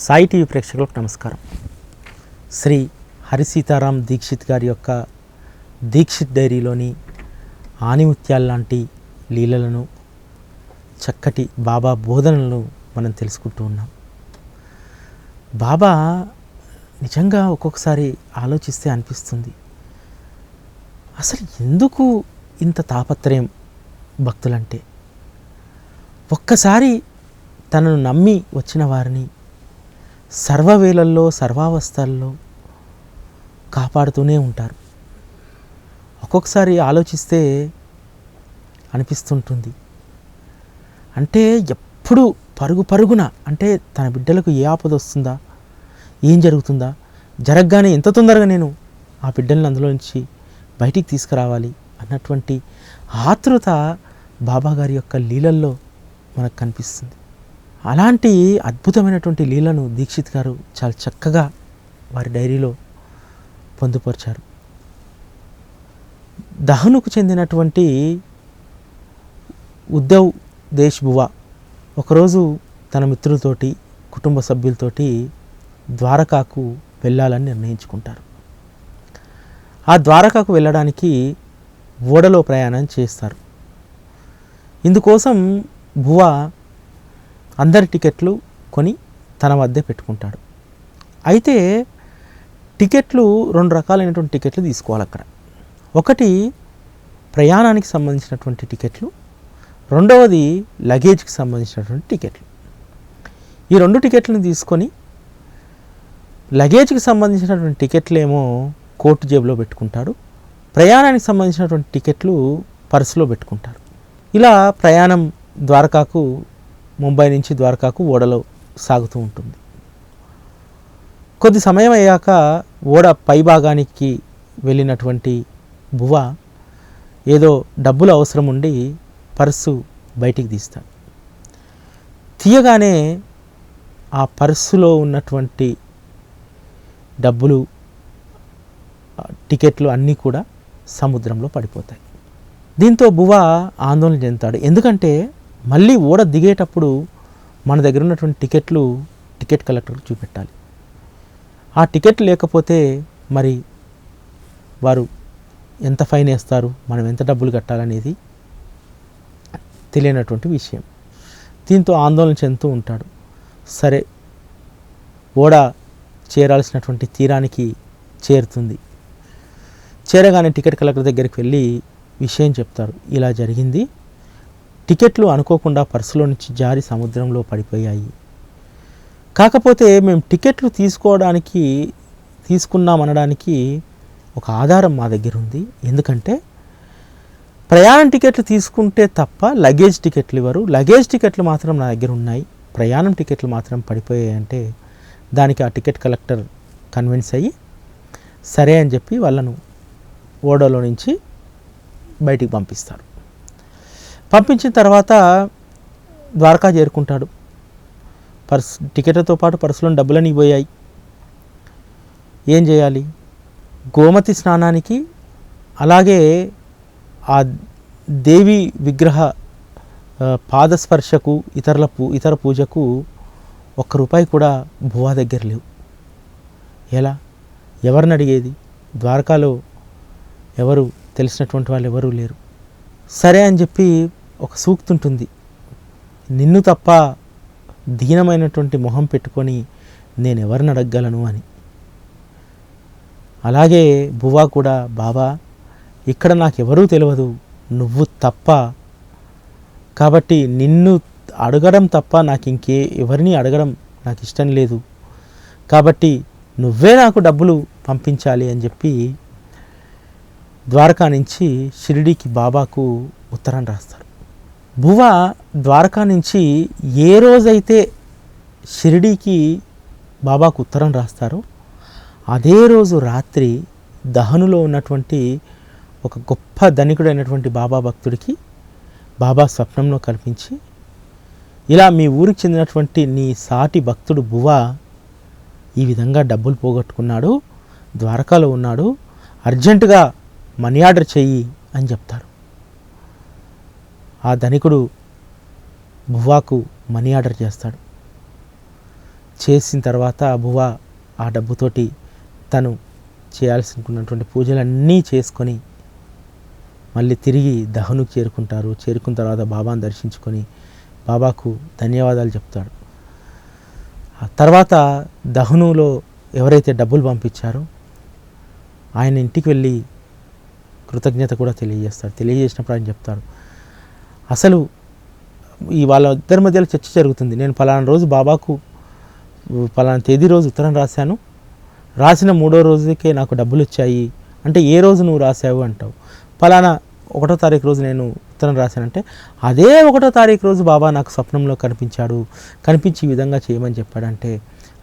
Sai TV ప్రేక్షకులకు నమస్కారం. శ్రీ హరి సీతారాం దీక్షిత్ గారి యొక్క దీక్షిత్ డైరీలోని ఆనిముత్యాల లాంటి లీలలను, చక్కటి బాబా బోధనలను మనం తెలుసుకుంటూ ఉన్నాం. బాబా నిజంగా ఒక్కొక్కసారి ఆలోచిస్తే అనిపిస్తుంది, అసలు ఎందుకు ఇంత తాపత్రయం భక్తులంటే. ఒక్కసారి తనను నమ్మి వచ్చిన వారిని సర్వవేళల్లో సర్వావస్థల్లో కాపాడుతూనే ఉంటారు. ఒక్కొక్కసారి ఆలోచిస్తే అనిపిస్తుంటుంది, అంటే ఎప్పుడు పరుగున అంటే తన బిడ్డలకు ఏ ఆపద వస్తుందా, ఏం జరుగుతుందా, జరగగానే ఎంత తొందరగా నేను ఆ బిడ్డలను అందులో నుంచి బయటికి తీసుకురావాలి అన్నటువంటి ఆతృత బాబాగారి యొక్క లీలల్లో మనకు కనిపిస్తుంది. అలాంటి అద్భుతమైనటువంటి లీలను దీక్షిత్ గారు చాలా చక్కగా వారి డైరీలో పొందుపరిచారు. దహనుకు చెందినటువంటి ఉద్ధవ్ దేశ్ బువా ఒకరోజు తన మిత్రులతోటి, కుటుంబ సభ్యులతోటి ద్వారకాకు వెళ్ళాలని నిర్ణయించుకుంటారు. ఆ ద్వారకాకు వెళ్ళడానికి ఓడలో ప్రయాణం చేస్తారు. ఇందుకోసం బువా అందరి టికెట్లు కొని తన వద్దే పెట్టుకుంటాడు. అయితే టికెట్లు 2 రకాలైనటువంటి టికెట్లు తీసుకోవాలి అక్కడ. ఒకటి ప్రయాణానికి సంబంధించినటువంటి టికెట్లు, రెండవది లగేజ్కి సంబంధించినటువంటి టికెట్లు. ఈ 2 టికెట్లను తీసుకొని లగేజ్కి సంబంధించినటువంటి టికెట్లు ఏమో కోటు జేబులో పెట్టుకుంటాడు, ప్రయాణానికి సంబంధించినటువంటి టికెట్లు పర్సులో పెట్టుకుంటారు. ఇలా ప్రయాణం ద్వారకాకు, ముంబై నుంచి ద్వారకాకు ఓడలో సాగుతూ ఉంటుంది. కొద్ది సమయం అయ్యాక ఓడ పైభాగానికి వెళ్ళినటువంటి బువా ఏదో డబ్బులు అవసరం ఉండి పర్సు బయటికి తీస్తాడు. తీయగానే ఆ పర్సులో ఉన్నటువంటి డబ్బులు, టికెట్లు అన్నీ కూడా సముద్రంలో పడిపోతాయి. దీంతో బువా ఆందోళన చెందుతాడు. ఎందుకంటే మళ్ళీ ఓడ దిగేటప్పుడు మన దగ్గర ఉన్నటువంటి టికెట్లు టికెట్ కలెక్టర్కి చూపెట్టాలి. ఆ టికెట్ లేకపోతే మరి వారు ఎంత ఫైన్ వేస్తారు, మనం ఎంత డబ్బులు కట్టాలనేది తెలియనటువంటి విషయం. దీంతో ఆందోళన చెందుతూ ఉంటాడు. సరే, ఓడ చేరాల్సినటువంటి తీరానికి చేరుతుంది. చేరగానే టికెట్ కలెక్టర్ దగ్గరికి వెళ్ళి విషయం చెప్తారు. ఇలా జరిగింది, టికెట్లు అనుకోకుండా పర్సులో నుంచి జారి సముద్రంలో పడిపోయాయి. కాకపోతే మేము టికెట్లు తీసుకున్నామనడానికి ఒక ఆధారం మా దగ్గర ఉంది. ఎందుకంటే ప్రయాణం టికెట్లు తీసుకుంటే తప్ప లగేజ్ టికెట్లు ఇవ్వరు, లగేజ్ టికెట్లు మాత్రం నా దగ్గర ఉన్నాయి, ప్రయాణం టికెట్లు మాత్రం పడిపోయాయి అంటే దానికి ఆ టికెట్ కలెక్టర్ కన్విన్స్ అయ్యి సరే అని చెప్పి వాళ్ళను ఓడలో నుంచి బయటికి పంపిస్తారు. పంపించిన తర్వాత ద్వారకా చేరుకుంటాడు. టికెట్లతో పాటు పర్సులో డబ్బులని పోయాయి. ఏం చేయాలి? గోమతి స్నానానికి, అలాగే ఆ దేవి విగ్రహ పాదస్పర్శకు, ఇతర పూజకు ₹1 కూడా బువా దగ్గర లేవు. ఎలా? ఎవరిని అడిగేది? ద్వారకాలో ఎవరు తెలిసినటువంటి వాళ్ళు ఎవరూ లేరు. సరే అని చెప్పి ఒక సూక్తి ఉంటుంది, నిన్ను తప్ప దీనమైనటువంటి మొహం పెట్టుకొని నేను ఎవరిని అడగగలను అని. అలాగే బువా కూడా, బాబా ఇక్కడ నాకెవరూ తెలియదు, నువ్వు తప్ప, కాబట్టి నిన్ను అడగడం తప్ప నాకు ఎవరిని అడగడం నాకు ఇష్టం లేదు, కాబట్టి నువ్వే నాకు డబ్బులు పంపించాలి అని చెప్పి ద్వారకా నుంచి షిరిడీకి బాబాకు ఉత్తరం రాస్తారు. బువా ద్వారకా నుంచి ఏ రోజైతే షిరిడీకి బాబాకు ఉత్తరం రాస్తారో అదే రోజు రాత్రి దహనులో ఉన్నటువంటి ఒక గొప్ప ధనికుడైనటువంటి బాబా భక్తుడికి బాబా స్వప్నంలో కల్పించి, ఇలా మీ ఊరికి చెందినటువంటి నీ సాటి భక్తుడు బువా ఈ విధంగా డబ్బులు పోగొట్టుకున్నాడు, ద్వారకాలో ఉన్నాడు, అర్జెంటుగా మనీ ఆర్డర్ చెయ్యి అని చెప్తారు. ఆ ధనికుడు బువాకు మనీ ఆర్డర్ చేస్తాడు. చేసిన తర్వాత బువ్వ ఆ డబ్బుతోటి తను చేయాల్సినటువంటి పూజలన్నీ చేసుకొని మళ్ళీ తిరిగి దహనుకు చేరుకుంటారు. చేరుకున్న తర్వాత బాబాను దర్శించుకొని బాబాకు ధన్యవాదాలు చెప్తాడు. ఆ తర్వాత దహనులో ఎవరైతే డబ్బులు పంపించారో ఆయన ఇంటికి వెళ్ళి కృతజ్ఞత కూడా తెలియజేస్తాడు. తెలియజేసినప్పుడు ఆయన చెప్తాడు, అసలు ఈ వాళ్ళ ఇద్దరి మధ్యలో చర్చ జరుగుతుంది. నేను పలానా రోజు బాబాకు పలానా తేదీ రోజు ఉత్తరం రాశాను, రాసిన 3వ రోజుకే నాకు డబ్బులు వచ్చాయి అంటే ఏ రోజు నువ్వు రాశావు అంటావు. పలానా 1వ తారీఖు రోజు నేను ఉత్తరం రాశానంటే అదే 1వ తారీఖు రోజు బాబా నాకు స్వప్నంలో కనిపించాడు, కనిపించి ఈ విధంగా చేయమని చెప్పాడంటే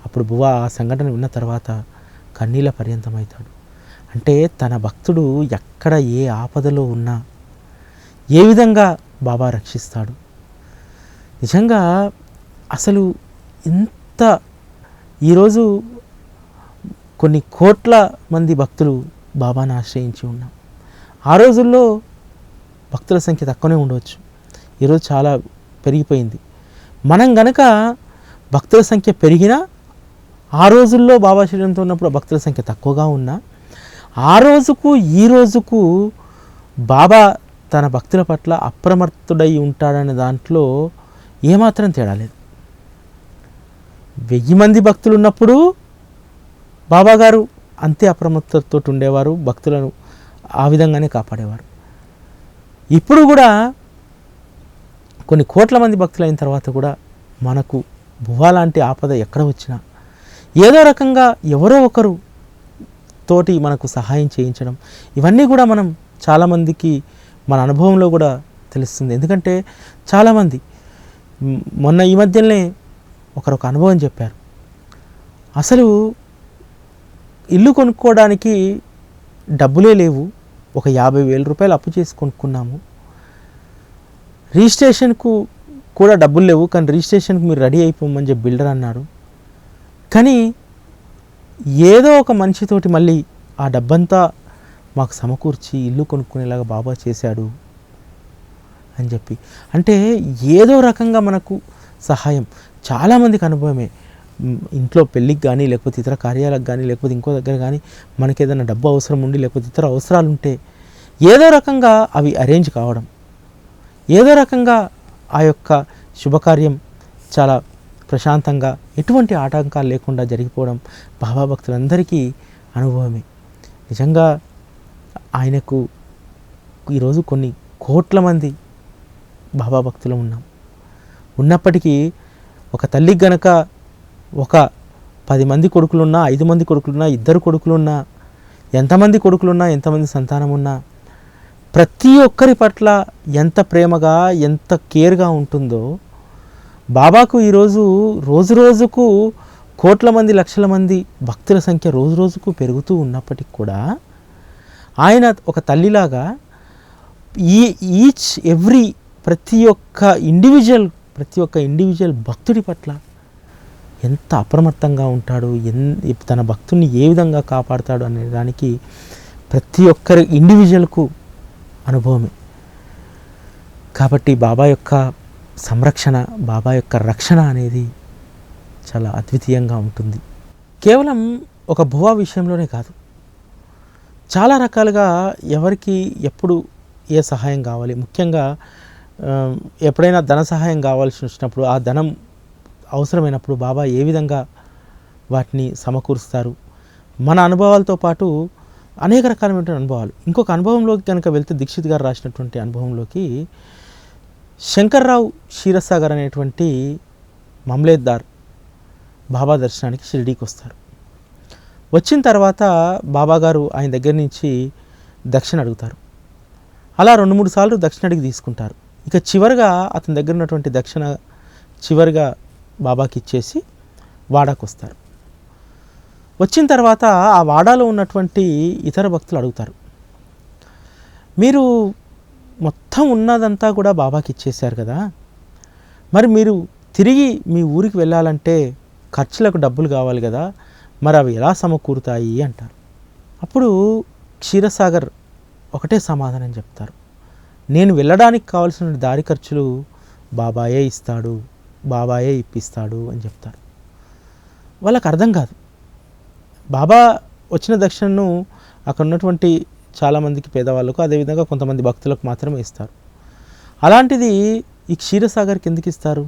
అప్పుడు బువ్వ ఆ సంఘటన విన్న తర్వాత కన్నీళ్ళ పర్యంతమవుతాడు. అంటే తన భక్తుడు ఎక్కడ ఏ ఆపదలో ఉన్నా ఏ విధంగా బాబా రక్షిస్తాడు. నిజంగా అసలు ఇంత ఈరోజు కొన్ని కోట్ల మంది భక్తులు బాబాను ఆశ్రయించి ఉన్నాం. ఆ రోజుల్లో భక్తుల సంఖ్య తక్కువనే ఉండవచ్చు, ఈరోజు చాలా పెరిగిపోయింది. మనం గనక భక్తుల సంఖ్య పెరిగినా ఆ రోజుల్లో బాబా శరీరంతో ఉన్నప్పుడు భక్తుల సంఖ్య తక్కువగా ఉన్నా ఆ రోజుకు ఈ రోజుకు బాబా తన భక్తుల పట్ల అప్రమత్తుడై ఉంటాడనే దాంట్లో ఏమాత్రం తేడా లేదు. 1000 మంది భక్తులు ఉన్నప్పుడు బాబాగారు అంతే అప్రమత్తతో ఉండేవారు, భక్తులను ఆ విధంగానే కాపాడేవారు. ఇప్పుడు కూడా కొన్ని కోట్ల మంది భక్తులు అయిన తర్వాత కూడా మనకు బువ్వ లాంటి ఆపద ఎక్కడ వచ్చినా ఏదో రకంగా ఎవరో ఒకరు తోటి మనకు సహాయం చేయించడం, ఇవన్నీ కూడా మనం చాలామందికి మన అనుభవంలో కూడా తెలుస్తుంది. ఎందుకంటే చాలామంది మొన్న ఈ మధ్యనే ఒకరు ఒక అనుభవం చెప్పారు. అసలు ఇల్లు కొనుక్కోవడానికి డబ్బులే లేవు, ఒక 50,000 రూపాయలు అప్పు చేసి కొనుక్కున్నాము, రిజిస్ట్రేషన్కు కూడా డబ్బులు లేవు, కానీ రిజిస్ట్రేషన్కి మీరు రెడీ అయిపోమని చెప్పి బిల్డర్ అన్నారు. కానీ ఏదో ఒక మనిషితోటి మళ్ళీ ఆ డబ్బంతా మాకు సమకూర్చి ఇల్లు కొనుక్కునేలాగా బాబా చేశాడు అని చెప్పి. అంటే ఏదో రకంగా మనకు సహాయం చాలామందికి అనుభవమే. ఇంట్లో పెళ్ళికి కానీ లేకపోతే ఇతర కార్యాలకు కానీ లేకపోతే ఇంకో దగ్గర కానీ మనకి ఏదైనా డబ్బు అవసరం ఉండి లేకపోతే ఇతర అవసరాలు ఉంటే ఏదో రకంగా అవి అరేంజ్ కావడం, ఏదో రకంగా ఆ యొక్క శుభకార్యం చాలా ప్రశాంతంగా ఎటువంటి ఆటంకాలు లేకుండా జరిగిపోవడం బాబా భక్తులందరికీ అనుభవమే. నిజంగా ఆయనకు ఈరోజు కొన్ని కోట్ల మంది బాబా భక్తులు ఉన్నప్పటికీ ఒక తల్లికి గనక ఒక 10 మంది కొడుకులున్నా 5 మంది కొడుకులున్నా 2 కొడుకులున్నా ఎంతమంది కొడుకులున్నా ఎంతమంది సంతానం ఉన్నా ప్రతి ఒక్కరి పట్ల ఎంత ప్రేమగా ఎంత కేర్గా ఉంటుందో బాబాకు ఈరోజు రోజు రోజుకు కోట్ల మంది లక్షల మంది భక్తుల సంఖ్య రోజు రోజుకు పెరుగుతూ ఉన్నప్పటికీ కూడా ఆయన ఒక తల్లిలాగా ప్రతి ఒక్క ఇండివిజువల్ భక్తుడి పట్ల ఎంత అప్రమత్తంగా ఉంటాడు, తన భక్తుడిని ఏ విధంగా కాపాడుతాడు అనే దానికి ప్రతి ఒక్కరి ఇండివిజువల్కు అనుభవమే. కాబట్టి బాబా యొక్క సంరక్షణ, బాబా యొక్క రక్షణ అనేది చాలా అద్వితీయంగా ఉంటుంది. కేవలం ఒక బువ్వ విషయంలోనే కాదు, చాలా రకాలుగా ఎవరికి ఎప్పుడు ఏ సహాయం కావాలి, ముఖ్యంగా ఎప్పుడైనా ధన సహాయం కావాల్సి వచ్చినప్పుడు ఆ ధనం అవసరమైనప్పుడు బాబా ఏ విధంగా వాటిని సమకూరుస్తారు. మన అనుభవాలతో పాటు అనేక రకాలైన అనుభవాలు. ఇంకొక అనుభవంలోకి కనుక వెళ్తే దీక్షిత్ గారు రాసినటువంటి అనుభవంలోకి శంకర్రావు క్షీరసాగర్ అనేటువంటి మమ్లేద్దార్ బాబా దర్శనానికి షిరిడీకి వస్తారు. వచ్చిన తర్వాత బాబాగారు ఆయన దగ్గర నుంచి దక్షిణ అడుగుతారు. అలా 2-3 సార్లు దక్షిణ అడిగి తీసుకుంటారు. ఇక చివరిగా అతని దగ్గర ఉన్నటువంటి దక్షిణ చివరిగా బాబాకి ఇచ్చేసి వాడాకు వస్తారు. వచ్చిన తర్వాత ఆ వాడాలో ఉన్నటువంటి ఇతర భక్తులు అడుగుతారు, మీరు మొత్తం ఉన్నదంతా కూడా బాబాకి ఇచ్చేశారు కదా, మరి మీరు తిరిగి మీ ఊరికి వెళ్ళాలంటే ఖర్చులకు డబ్బులు కావాలి కదా, మరి అవి ఎలా సమకూరుతాయి అంటారు. అప్పుడు క్షీరసాగర్ ఒకటే సమాధానం చెప్తారు, నేను వెళ్ళడానికి కావాల్సిన దారి ఖర్చులు బాబాయే ఇస్తాడు, బాబాయే ఇప్పిస్తాడు అని చెప్తారు. వాళ్ళకి అర్థం కాదు. బాబా వచ్చిన దక్షిణను అక్కడ ఉన్నటువంటి చాలామందికి పేదవాళ్ళకు, అదేవిధంగా కొంతమంది భక్తులకు మాత్రమే ఇస్తారు. అలాంటిది ఈ క్షీరసాగర్కి ఎందుకు ఇస్తారు?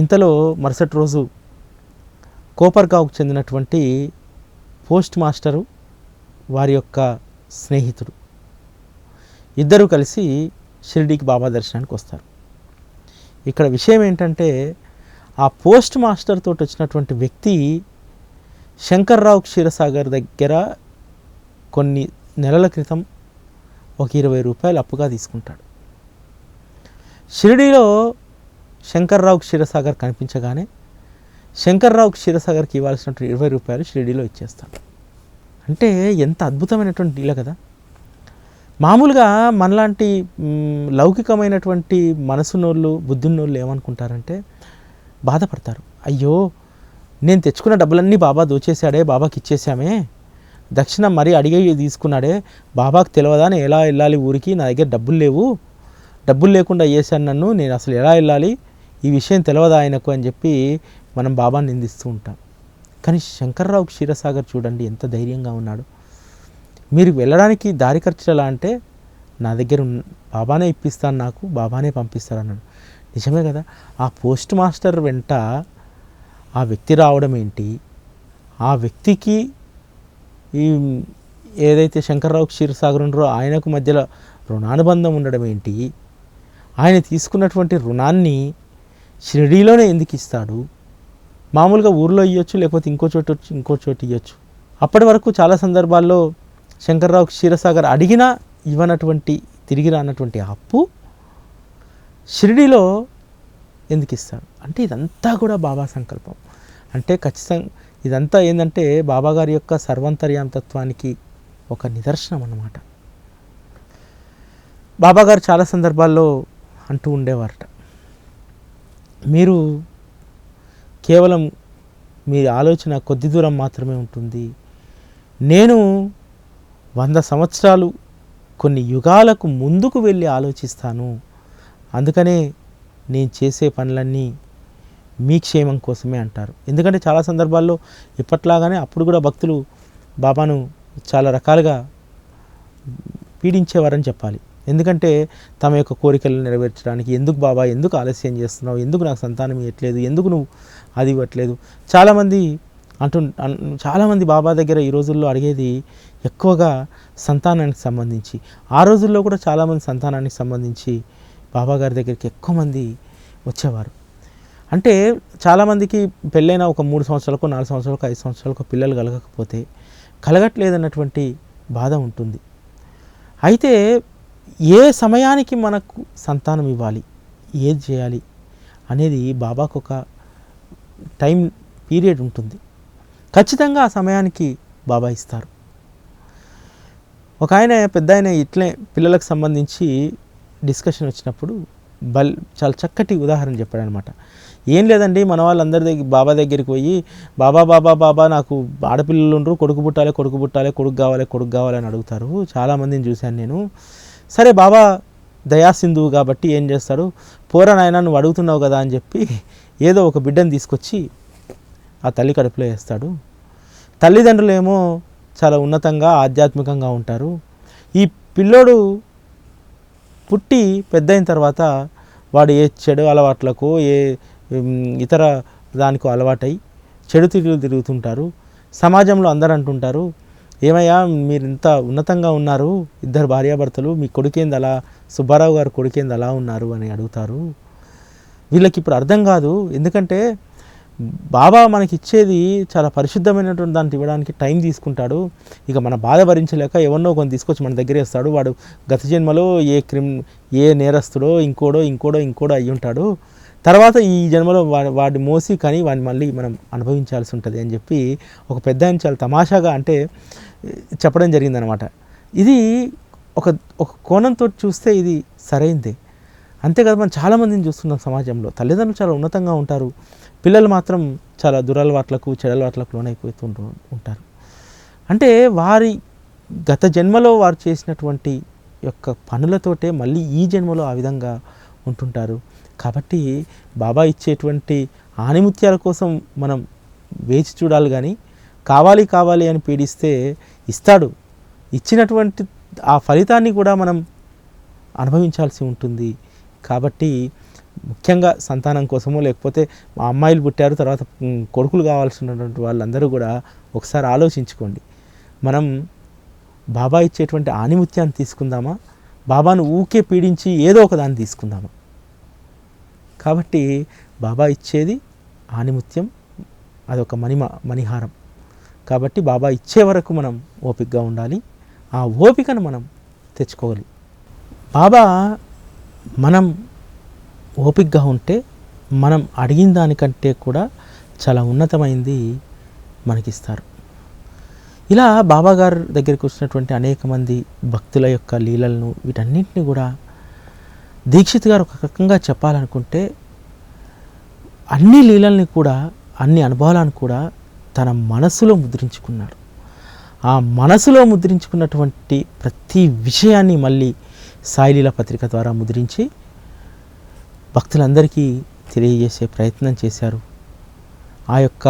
ఇంతలో మరుసటి రోజు కోపర్గావ్కు చెందినటువంటి పోస్ట్ మాస్టరు వారి యొక్క స్నేహితుడు ఇద్దరూ కలిసి షిరిడీకి బాబా దర్శనానికి వస్తారు. ఇక్కడ విషయం ఏంటంటే, ఆ పోస్ట్ మాస్టర్ తోటి వచ్చినటువంటి వ్యక్తి శంకర్రావు క్షీరసాగర్ దగ్గర కొన్ని నెలల క్రితం ఒక 20 రూపాయలు అప్పుగా తీసుకుంటాడు. షిరిడీలో శంకర్రావు క్షీరసాగర్ కనిపించగానే శంకర్రావు క్షీరసాగర్కి ఇవ్వాల్సినటువంటి 20 రూపాయలు షిరిడీలో ఇచ్చేస్తాడు. అంటే ఎంత అద్భుతమైనటువంటి డీల కదా. మామూలుగా మనలాంటి లౌకికమైనటువంటి మనసున్నోళ్ళు, బుద్ధున్నోళ్ళు ఏమనుకుంటారంటే బాధపడతారు. అయ్యో, నేను తెచ్చుకున్న డబ్బులన్నీ బాబా దోచేశాడే, బాబాకి ఇచ్చేసామే, దక్షిణ మరీ అడిగే తీసుకున్నాడే, బాబాకు తెలియదా నేను ఎలా వెళ్ళాలి ఊరికి, నా దగ్గర డబ్బులు లేవు, డబ్బులు లేకుండా అయ్యేసాను నన్ను, నేను అసలు ఎలా వెళ్ళాలి, ఈ విషయం తెలియదా ఆయనకు అని చెప్పి మనం బాబాని నిందిస్తూ ఉంటాం. కానీ శంకర్రావు క్షీరసాగర్ చూడండి ఎంత ధైర్యంగా ఉన్నాడు. మీరు వెళ్ళడానికి దారి ఖర్చు ఎలా అంటే, నా దగ్గర బాబానే ఇప్పిస్తాను, నాకు బాబానే పంపిస్తారు అన్నాడు. నిజమే కదా. ఆ పోస్ట్ మాస్టర్ వెంట ఆ వ్యక్తి రావడం ఏంటి, ఆ వ్యక్తికి ఈ ఏదైతే శంకర్రావు క్షీరసాగర్ ఉన్నారో ఆయనకు మధ్యలో రుణానుబంధం ఉండడం ఏంటి, ఆయన తీసుకున్నటువంటి రుణాన్ని షిరిడీలోనే ఎందుకు ఇస్తాడు, మామూలుగా ఊర్లో ఇవ్వచ్చు, లేకపోతే ఇంకో చోటు ఇవ్వచ్చు. అప్పటి వరకు చాలా సందర్భాల్లో శంకర్రావు క్షీరసాగర్ అడిగినా ఇవ్వనటువంటి, తిరిగి రానటువంటి అప్పు షిరిడీలో ఎందుకు ఇస్తాడు అంటే ఇదంతా కూడా బాబా సంకల్పం. అంటే ఖచ్చితంగా ఇదంతా ఏంటంటే బాబా గారి యొక్క సర్వంతర్యాంతత్వానికి ఒక నిదర్శనం అన్నమాట. బాబా గారు చాలా సందర్భాల్లో అంటూ ఉండేవారట, మీరు కేవలం మీ ఆలోచన కొద్ది దూరం మాత్రమే ఉంటుంది, నేను 100 సంవత్సరాలు కొన్ని యుగాలకు ముందుకు వెళ్ళి ఆలోచిస్తాను, అందుకనే నేను చేసే పనులన్నీ మీ క్షేమం కోసమే అంటారు. ఎందుకంటే చాలా సందర్భాల్లో ఇప్పట్లాగానే అప్పుడు కూడా భక్తులు బాబాను చాలా రకాలుగా పీడించేవారని చెప్పాలి. ఎందుకంటే తమ యొక్క కోరికలను నెరవేర్చడానికి, ఎందుకు బాబా, ఎందుకు ఆలస్యం చేస్తున్నావు, ఎందుకు నాకు సంతానం ఇవ్వట్లేదు, ఎందుకు నువ్వు అది ఇవ్వట్లేదు, చాలామంది బాబా దగ్గర ఈ రోజుల్లో అడిగేది ఎక్కువగా సంతానానికి సంబంధించి. ఆ రోజుల్లో కూడా చాలామంది సంతానానికి సంబంధించి బాబా గారి దగ్గరికి ఎక్కువ మంది వచ్చేవారు. అంటే చాలామందికి పెళ్ళైన ఒక 3 సంవత్సరాలకు, 4 సంవత్సరాలకు, 5 సంవత్సరాలకు పిల్లలు కలగట్లేదన్నటువంటి బాధ ఉంటుంది. అయితే ఏ సమయానికి మనకు సంతానం ఇవ్వాలి, ఏది చేయాలి అనేది బాబాకు ఒక టైం పీరియడ్ ఉంటుంది. ఖచ్చితంగా ఆ సమయానికి బాబా ఇస్తారు. ఒక ఆయన పెద్ద ఆయన ఇట్లే పిల్లలకు సంబంధించి డిస్కషన్ వచ్చినప్పుడు చాలా చక్కటి ఉదాహరణ చెప్పాడనమాట. ఏం లేదండి, మన వాళ్ళందరి బాబా దగ్గరికి పోయి బాబా బాబా బాబా నాకు ఆడపిల్లలు ఉండరు, కొడుకు పుట్టాలి, కొడుకు కావాలి అని అడుగుతారు. చాలామందిని చూశాను నేను. సరే బాబా దయాసింధువు కాబట్టి ఏం చేస్తాడు, పోరా నాయనా నువ్వు అడుగుతున్నావు కదా అని చెప్పి ఏదో ఒక బిడ్డను తీసుకొచ్చి ఆ తల్లి కడుపులో వేస్తాడు. తల్లిదండ్రులు ఏమో చాలా ఉన్నతంగా ఆధ్యాత్మికంగా ఉంటారు. ఈ పిల్లోడు పుట్టి పెద్దయిన తర్వాత వాడు ఏ చెడు అలవాట్లకు, ఏ ఇతర దానికో అలవాటై చెడు తిరుగుతుంటారు. సమాజంలో అందరూ అంటుంటారు, ఏమయ్యా మీరు ఇంత ఉన్నతంగా ఉన్నారు, 2 భార్యాభర్తలు, మీ కొడుకేంది అలా, సుబ్బారావు గారు కొడుకేంది అలా ఉన్నారు అని అడుగుతారు. వీళ్ళకి ఇప్పుడు అర్థం కాదు. ఎందుకంటే బాబా మనకి ఇచ్చేది చాలా పరిశుద్ధమైనటువంటి దాన్ని ఇవ్వడానికి టైం తీసుకుంటాడు. ఇక మన బాధ భరించలేక ఎవరినో కొన్ని తీసుకొచ్చి మన దగ్గర వేస్తాడు. వాడు గత జన్మలో ఏ నేరస్తుడో ఇంకోడో అయ్యి ఉంటాడు. తర్వాత ఈ జన్మలో వాడి మోసి కానీ వాడిని మళ్ళీ మనం అనుభవించాల్సి ఉంటుంది అని చెప్పి ఒక పెద్ద ఆయన చాలా తమాషాగా అంటే చెప్పడం జరిగిందనమాట. ఇది ఒక కోణంతో చూస్తే ఇది సరైందే. అంతేకాదు మనం చాలామందిని చూస్తున్నాం సమాజంలో. తల్లిదండ్రులు చాలా ఉన్నతంగా ఉంటారు, పిల్లలు మాత్రం చాలా దురలవాట్లకు, చెడలవాట్లకు లోనైపోతూ ఉంటారు. అంటే వారి గత జన్మలో వారు చేసినటువంటి యొక్క పనులతోటే మళ్ళీ ఈ జన్మలో ఆ విధంగా ఉంటుంటారు. కాబట్టి బాబా ఇచ్చేటువంటి ఆణిముత్యాల కోసం మనం వేచి చూడాలి, కానీ కావాలి కావాలి అని పీడిస్తే ఇస్తాడు. ఇచ్చినటువంటి ఆ ఫలితాన్ని కూడా మనం అనుభవించాల్సి ఉంటుంది. కాబట్టి ముఖ్యంగా సంతానం కోసమో, లేకపోతే మా అమ్మాయిలు పుట్టారు తర్వాత కొడుకులు కావాల్సినటువంటి వాళ్ళందరూ కూడా ఒకసారి ఆలోచించుకోండి. మనం బాబా ఇచ్చేటువంటి ఆణిముత్యాన్ని తీసుకుందామా, బాబాను ఊకే పీడించి ఏదో ఒక దాన్ని తీసుకుందామా? కాబట్టి బాబా ఇచ్చేది ఆణిముత్యం, అదొక మణిహారం. కాబట్టి బాబా ఇచ్చే వరకు మనం ఓపికగా ఉండాలి. ఆ ఓపికను మనం తెచ్చుకోవాలి. బాబా మనం ఓపికగా ఉంటే మనం అడిగిన దానికంటే కూడా చాలా ఉన్నతమైంది మనకిస్తారు. ఇలా బాబా గారి దగ్గరికి వచ్చినటువంటి అనేక మంది భక్తుల యొక్క లీలలను వీటన్నింటినీ కూడా దీక్షిత్ గారు ఒక రకంగా చెప్పాలనుకుంటే అన్ని లీలల్ని కూడా, అన్ని అనుభవాలను కూడా తన మనసులో ముద్రించుకున్నారు. ఆ మనసులో ముద్రించుకున్నటువంటి ప్రతి విషయాన్ని మళ్ళీ సాయిలీల పత్రిక ద్వారా ముద్రించి భక్తులందరికీ తెలియజేసే ప్రయత్నం చేశారు. ఆ యొక్క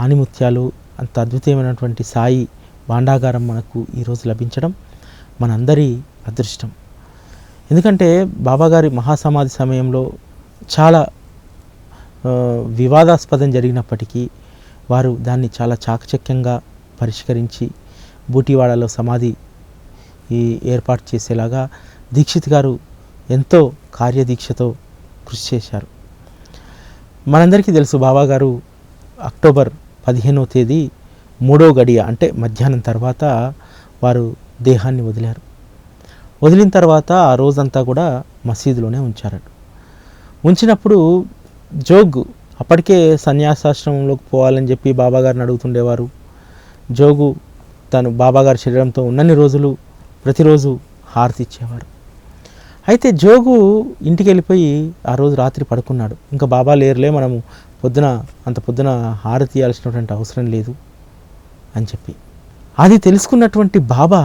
ఆణిముత్యాలు, అంత అద్భుతమైనటువంటి సాయి భాండాగారం మనకు ఈరోజు లభించడం మనందరి అదృష్టం. ఎందుకంటే బాబాగారి మహాసమాధి సమయంలో చాలా వివాదాస్పదం జరిగినప్పటికీ వారు దాన్ని చాలా చాకచక్యంగా పరిష్కరించి బూటివాడలో సమాధి ఏర్పాటు చేసేలాగా దీక్షిత్ గారు ఎంతో కార్యదీక్షతో కృషి చేశారు. మనందరికీ తెలుసు బాబాగారు అక్టోబర్ 15వ తేదీ 3వ గడియ అంటే మధ్యాహ్నం తర్వాత వారు దేహాన్ని వదిలారు. వదిలిన తర్వాత ఆ రోజంతా కూడా మసీదులోనే ఉంచారు. ఉంచినప్పుడు జోగు అప్పటికే సన్యాసాశ్రమంలోకి పోవాలని చెప్పి బాబాగారిని అడుగుతుండేవారు. జోగు తను బాబాగారి శరీరంతో ఉన్నన్ని రోజులు ప్రతిరోజు హారతి ఇచ్చేవారు. అయితే జోగు ఇంటికి వెళ్ళిపోయి ఆ రోజు రాత్రి పడుకున్నాడు. ఇంకా బాబా లేరులే, మనము అంత పొద్దున హారతి ఇవ్వాల్సినటువంటి అవసరం లేదు అని చెప్పి అది తెలుసుకున్నటువంటి బాబా,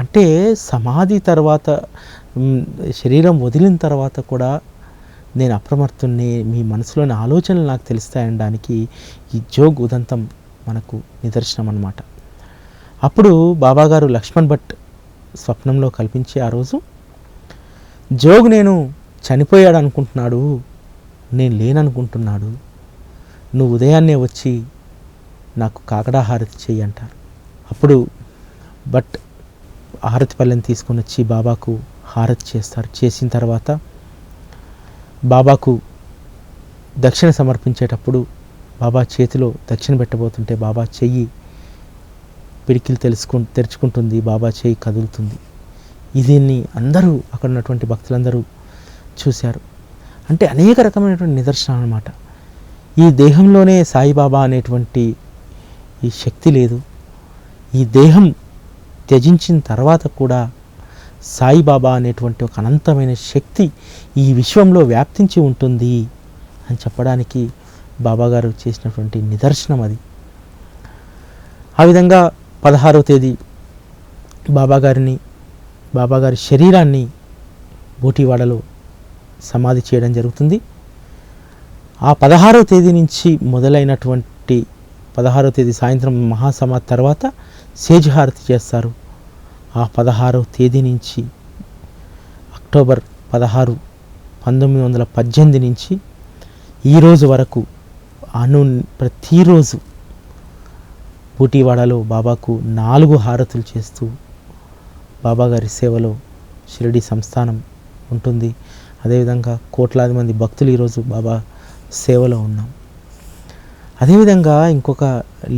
అంటే సమాధి తర్వాత శరీరం వదిలిన తర్వాత కూడా నేను అప్రమత్తుని, మీ మనసులోని ఆలోచనలు నాకు తెలుస్తాయనడానికి ఈ జోగ్ ఉదంతం మనకు నిదర్శనం అన్నమాట. అప్పుడు బాబాగారు లక్ష్మణ్ భట్ స్వప్నంలో కల్పించి ఆ రోజు జోగ్ నేను చనిపోయాడు అనుకుంటున్నాడు, నేను లేననుకుంటున్నాడు, నువ్వు ఉదయాన్నే వచ్చి నాకు కాకడా హారతి చెయ్యి అంటారు. అప్పుడు భట్ హారతి పళ్ళెని తీసుకొని వచ్చి బాబాకు హారతి చేస్తారు. చేసిన తర్వాత బాబాకు దక్షిణ సమర్పించేటప్పుడు బాబా చేతిలో దక్షిణ పెట్టబోతుంటే బాబా చెయ్యి పిడికిలు తెరుచుకుంటుంది, బాబా చెయ్యి కదులుతుంది. దీన్ని అందరూ అక్కడ ఉన్నటువంటి భక్తులందరూ చూశారు. అంటే అనేక రకమైనటువంటి నిదర్శనం అన్నమాట. ఈ దేహంలోనే సాయిబాబా అనేటువంటి ఈ శక్తి లేదు, ఈ దేహం త్యజించిన తర్వాత కూడా సాయిబాబా అనేటువంటి ఒక అనంతమైన శక్తి ఈ విశ్వంలో వ్యాప్తించి ఉంటుంది అని చెప్పడానికి బాబాగారు చేసినటువంటి నిదర్శనం అది. ఆ విధంగా 16వ తేదీ బాబాగారి శరీరాన్ని బూటివాడలో సమాధి చేయడం జరుగుతుంది. ఆ 16వ తేదీ నుంచి మొదలైనటువంటి 16వ తేదీ సాయంత్రం మహాసమాధి తర్వాత సేజ్ హారతి చేస్తారు. ఆ 16వ తేదీ నుంచి అక్టోబర్ 16, 1918 నుంచి ఈరోజు వరకు ప్రతిరోజు బూటివాడలో బాబాకు 4 హారతులు చేస్తూ బాబాగారి సేవలో షిరిడి సంస్థానం ఉంటుంది. అదేవిధంగా కోట్లాది మంది భక్తులు ఈరోజు బాబా సేవలో ఉన్నాం. అదేవిధంగా ఇంకొక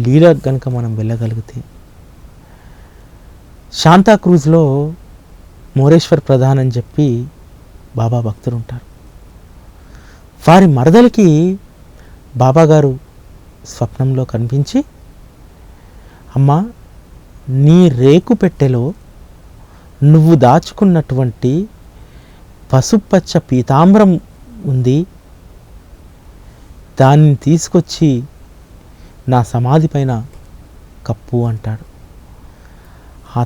లీల కనుక మనం వెళ్ళగలిగితే శాంతాక్రూజ్లో మోరేశ్వర్ ప్రధాన్ అని చెప్పి బాబా భక్తులు ఉంటారు. వారి మరదలికి బాబాగారు స్వప్నంలో కనిపించి, అమ్మా, నీ రేకు పెట్టెలో నువ్వు దాచుకున్నటువంటి పసుపచ్చ పీతాంబరం ఉంది, దాన్ని తీసుకొచ్చి నా సమాధి పైన కప్పు అంటాడు.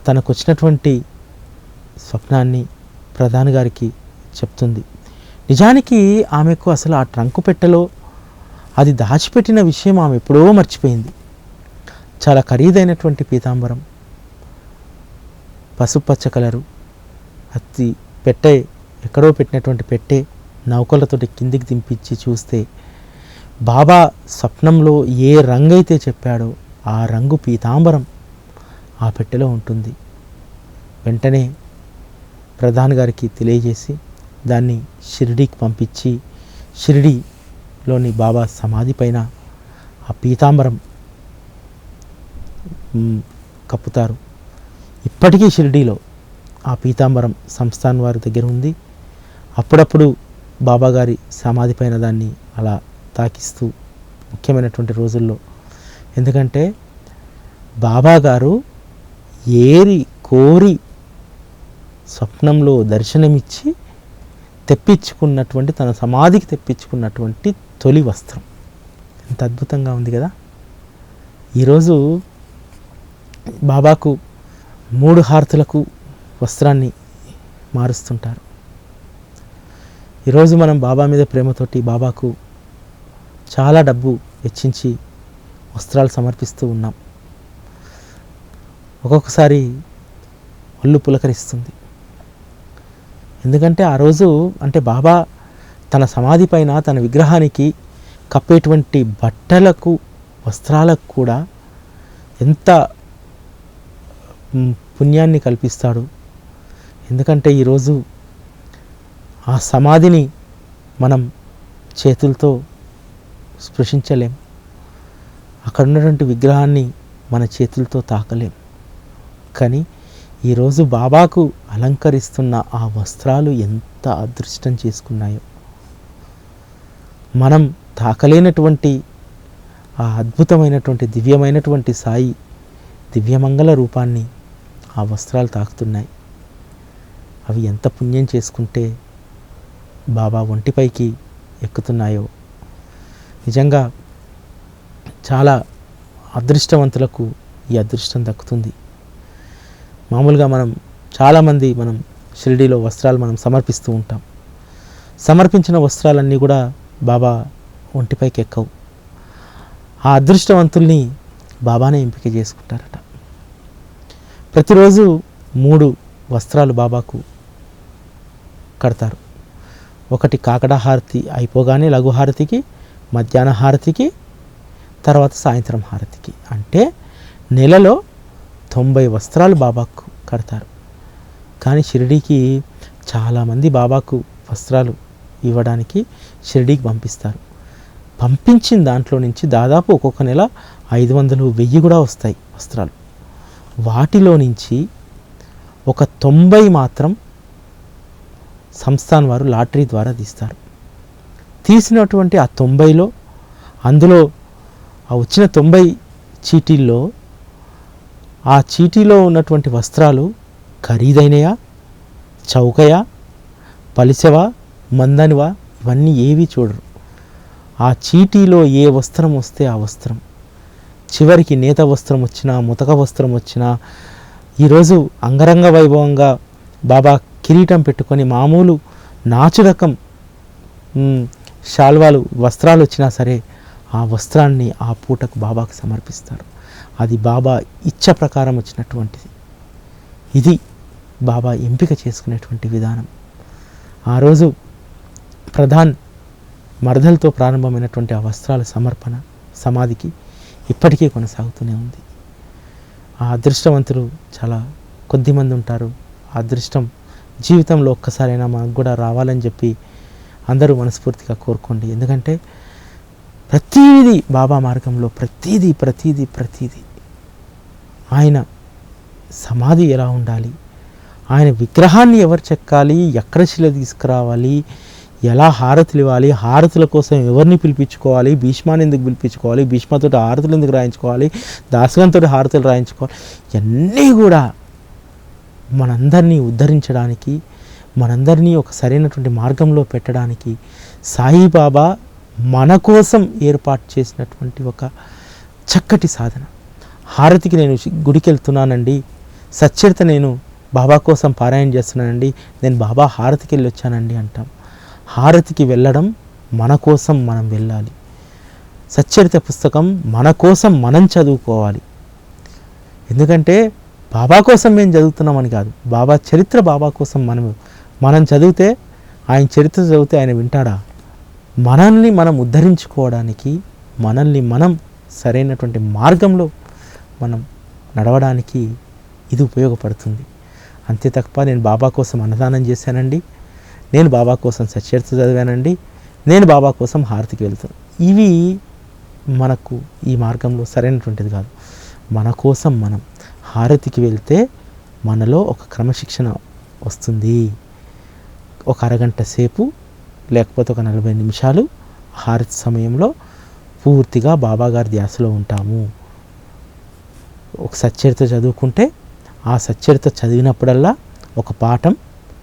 తనకు వచ్చినటువంటి స్వప్నాన్ని ప్రధాని గారికి చెప్తుంది. నిజానికి ఆమెకు అసలు ఆ ట్రంకు పెట్టెలో అది దాచిపెట్టిన విషయం ఆమె ఎప్పుడో మర్చిపోయింది. చాలా ఖరీదైనటువంటి పీతాంబరం, పసుపచ్చ కలరు, అతి పెట్టే ఎక్కడో పెట్టినటువంటి పెట్టే నౌకలతోటి కిందికి దింపించి చూస్తే బాబా స్వప్నంలో ఏ రంగు అయితే చెప్పాడో ఆ రంగు పీతాంబరం ఆ పెట్టెలో ఉంటుంది. వెంటనే ప్రధాన్ గారికి తెలియజేసి దాన్ని షిరిడీకి పంపించి షిరిడీలోని బాబా సమాధి పైన ఆ పీతాంబరం కప్పుతారు. ఇప్పటికీ షిరిడీలో ఆ పీతాంబరం సంస్థాన్ వారి దగ్గర ఉంది. అప్పుడప్పుడు బాబా గారి సమాధి పైన దాన్ని అలా తాకిస్తూ ముఖ్యమైనటువంటి రోజుల్లో, ఎందుకంటే బాబా గారు ఏరి కోరి స్వప్నంలో దర్శనమిచ్చి తెప్పించుకున్నటువంటి, తన సమాధికి తెప్పించుకున్నటువంటి తొలి వస్త్రం. ఎంత అద్భుతంగా ఉంది కదా. ఈరోజు బాబాకు 3 హారతులకు వస్త్రాన్ని మారుస్తుంటారు. ఈరోజు మనం బాబా మీద ప్రేమతోటి బాబాకు చాలా డబ్బు వెచ్చించి వస్త్రాలు సమర్పిస్తూ ఉన్నాం. ఒక్కొక్కసారి ఒళ్ళు పులకరిస్తుంది. ఎందుకంటే ఆ రోజు అంటే బాబా తన సమాధి పైన తన విగ్రహానికి కప్పేటువంటి బట్టలకు వస్త్రాలకు కూడా ఎంత పుణ్యాన్ని కల్పిస్తాడు. ఎందుకంటే ఈరోజు ఆ సమాధిని మనం చేతులతో స్పృశించలేం, అక్కడ ఉన్నటువంటి విగ్రహాన్ని మన చేతులతో తాకలేం. కానీ ఈరోజు బాబాకు అలంకరిస్తున్న ఆ వస్త్రాలు ఎంత అదృష్టం చేసుకున్నాయో. మనం తాకలేనటువంటి ఆ అద్భుతమైనటువంటి దివ్యమైనటువంటి సాయి దివ్యమంగళ రూపాన్ని ఆ వస్త్రాలు తాకుతున్నాయి. అవి ఎంత పుణ్యం చేసుకుంటే బాబా ఒంటిపైకి ఎక్కుతున్నాయో. నిజంగా చాలా అదృష్టవంతులకు ఈ అదృష్టం దక్కుతుంది. మామూలుగా చాలామంది మనం షిరిడీలో వస్త్రాలు మనం సమర్పిస్తూ ఉంటాం. సమర్పించిన వస్త్రాలన్నీ కూడా బాబా ఒంటిపైకి ఎక్కవు. ఆ అదృష్టవంతుల్ని బాబానే ఎంపిక చేసుకుంటారట. ప్రతిరోజు 3 వస్త్రాలు బాబాకు కడతారు. ఒకటి కాకడ హారతి అయిపోగానే లఘు హారతికి, మధ్యాహ్న హారతికి, తర్వాత సాయంత్రం హారతికి. అంటే నెలలో 90 వస్త్రాలు బాబాకు కడతారు. కానీ షిరిడీకి చాలామంది బాబాకు వస్త్రాలు ఇవ్వడానికి షిరిడీకి పంపిస్తారు. పంపించిన దాంట్లో నుంచి దాదాపు ఒక్కొక్క నెల 500, 1000 కూడా వస్తాయి వస్త్రాలు. వాటిలో నుంచి ఒక 90 మాత్రం సంస్థాన్ వారు లాటరీ ద్వారా తీస్తారు. తీసినటువంటి ఆ 90లో అందులో ఆ వచ్చిన 90 చీటీల్లో ఆ చీటీలో ఉన్నటువంటి వస్త్రాలు ఖరీదైనయా, చౌకయా, పలిసవా, మందనివా, ఇవన్నీ ఏవి చూడరు. ఆ చీటీలో ఏ వస్త్రం వస్తే ఆ వస్త్రం, చివరికి నేత వస్త్రం వచ్చినా, ముతక వస్త్రం వచ్చినా, ఈరోజు అంగరంగ వైభవంగా బాబా కిరీటం పెట్టుకొని మామూలు నాచు రకం శాల్వాలు వస్త్రాలు వచ్చినా సరే ఆ వస్త్రాన్ని ఆ పూటకు బాబాకు సమర్పిస్తారు. అది బాబా ఇచ్చ ప్రకారం వచ్చినటువంటిది. ఇది బాబా ఎంపిక చేసుకునేటువంటి విధానం. ఆ రోజు ప్రధాన్ మరదలతో ప్రారంభమైనటువంటి ఆ వస్త్రాల సమర్పణ సమాధికి ఇప్పటికీ కొనసాగుతూనే ఉంది. ఆ అదృష్టవంతులు చాలా కొద్దిమంది ఉంటారు. ఆ అదృష్టం జీవితంలో ఒక్కసారైనా మనకు కూడా రావాలని చెప్పి అందరూ మనస్ఫూర్తిగా కోరుకోండి. ఎందుకంటే ప్రతీది బాబా మార్గంలో ప్రతీది ఆయన సమాధి ఎలా ఉండాలి, ఆయన విగ్రహాన్ని ఎవరు చెక్కాలి, ఎక్కడ శిల తీసుకురావాలి, ఎలా హారతులు ఇవ్వాలి, హారతుల కోసం ఎవరిని పిలిపించుకోవాలి, భీష్మాని ఎందుకు పిలిపించుకోవాలి, భీష్మతో హారతులు ఎందుకు రాయించుకోవాలి, దాసగంతో హారతులు రాయించుకోవాలి, ఇవన్నీ కూడా మనందరినీ ఉద్ధరించడానికి, మనందరినీ ఒక సరైనటువంటి మార్గంలో పెట్టడానికి సాయిబాబా మన కోసం ఏర్పాటు చేసినటువంటి ఒక చక్కటి సాధన. హారతికి నేను గుడికి వెళ్తున్నానండి, సచ్చరిత నేను బాబా కోసం పారాయణ చేస్తున్నానండి, నేను బాబా హారతికి వెళ్ళి వచ్చానండి అంటాం. హారతికి వెళ్ళడం మన కోసం మనం వెళ్ళాలి. సచ్చరిత పుస్తకం మన కోసం మనం చదువుకోవాలి. ఎందుకంటే బాబా కోసం మేము చదువుతున్నామని కాదు, బాబా చరిత్ర బాబా కోసం మనం చదివితే, ఆయన చరిత్ర చదివితే ఆయన వింటాడా? మనల్ని మనం ఉద్ధరించుకోవడానికి, మనల్ని మనం సరైనటువంటి మార్గంలో మనం నడవడానికి ఇది ఉపయోగపడుతుంది. అంతే తప్ప నేను బాబా కోసం అన్నదానం చేశానండి, నేను బాబా కోసం సచ్చరిత్ర చదివానండి, నేను బాబా కోసం హారతికి వెళ్తాను, ఇవి మనకు ఈ మార్గంలో సరైనటువంటిది కాదు. మన కోసం మనం హారతికి వెళ్తే మనలో ఒక క్రమశిక్షణ వస్తుంది. ఒక అరగంట సేపు లేకపోతే ఒక 40 నిమిషాలు హారతి సమయంలో పూర్తిగా బాబాగారి ధ్యాసలో ఉంటాము. ఒక సచ్చరిత్ర చదువుకుంటే ఆ సచ్చరిత్ర చదివినప్పుడల్లా ఒక పాఠం,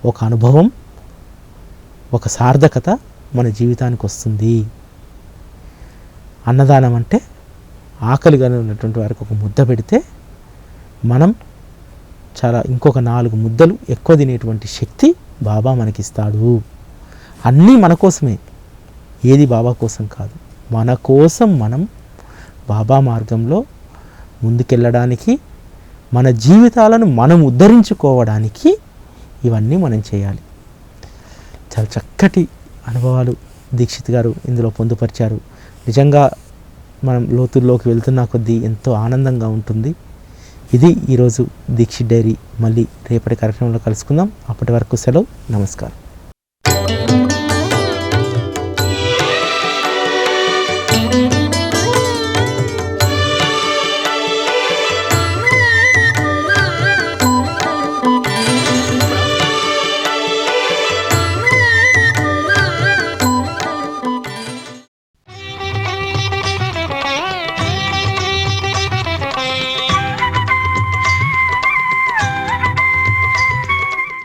ఒక అనుభవం, ఒక సార్థకత మన జీవితానికి వస్తుంది. అన్నదానం అంటే ఆకలిగా ఉన్నటువంటి వారికి ఒక ముద్ద పెడితే మనం చాలా ఇంకొక 4 ముద్దలు ఎక్కువ తినేటువంటి శక్తి బాబా మనకిస్తాడు. అన్నీ మన కోసమే, ఏది బాబా కోసం కాదు. మన కోసం మనం బాబా మార్గంలో ముందుకెళ్ళడానికి, మన జీవితాలను మనం ఉద్ధరించుకోవడానికి ఇవన్నీ మనం చేయాలి. చాలా చక్కటి అనుభవాలు దీక్షిత్ గారు ఇందులో పొందుపరిచారు. నిజంగా మనం లోతుల్లోకి వెళ్తున్న కొద్దీ ఎంతో ఆనందంగా ఉంటుంది. ఇది ఈరోజు దీక్షిత్ డైరీ. మళ్ళీ రేపటి కార్యక్రమంలో కలుసుకుందాం. అప్పటి వరకు సెలవు. నమస్కారం.